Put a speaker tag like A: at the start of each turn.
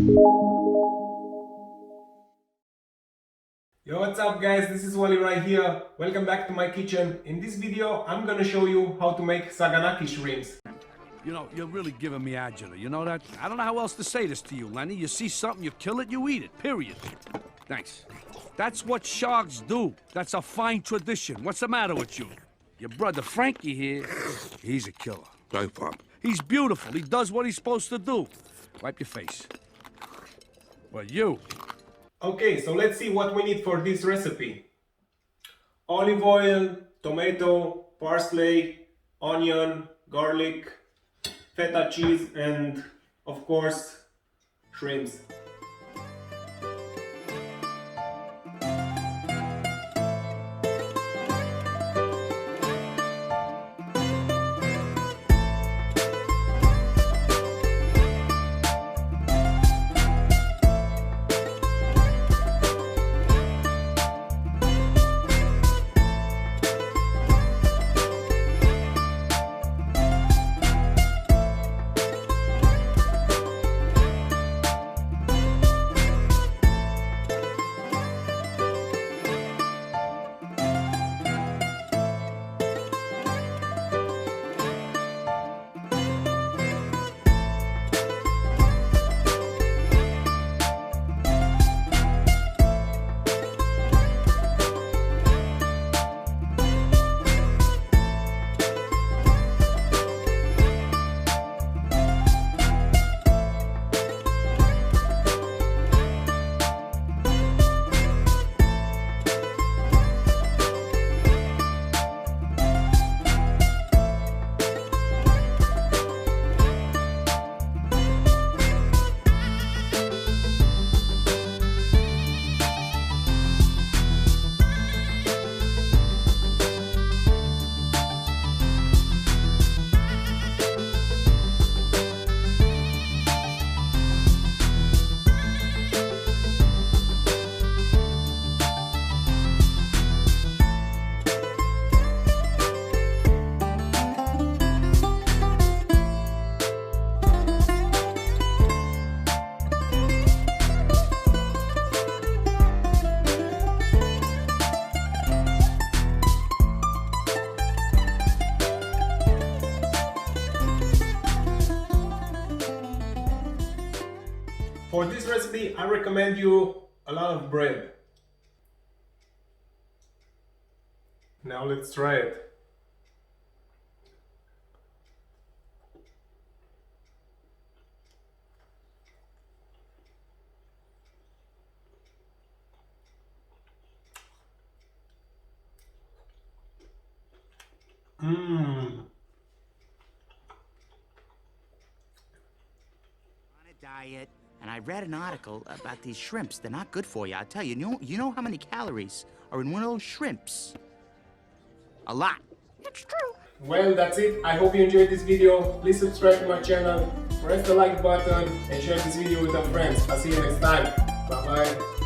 A: Yo, what's up guys, this is Wally right here. Welcome back to my kitchen. In this video I'm gonna show you how to make Saganaki shrimps.
B: You know, you're really giving me agita, you know that? I don't know how else to say this to you, Lenny. You see something, you kill it, you eat it, period. Thanks. That's what sharks do. That's a fine tradition. What's the matter with you? Your brother Frankie here, he's a killer.
C: Hey, Pop.
B: He's beautiful. He does what he's supposed to do. Wipe your face. Well, you.
A: Okay, so let's see what we need for this recipe. Olive oil, tomato, parsley, onion, garlic, feta cheese, and of course, shrimps. For this recipe, I recommend you a lot of bread. Now let's try it. Mmm.
D: Diet, and I read an article about these shrimps. They're not good for you. I'll tell you. You know how many calories are in one of those shrimps? A lot. It's true.
A: Well, that's it. I hope you enjoyed this video. Please subscribe to my channel, press the like button, and share this video with your friends. I'll see you next time. Bye bye.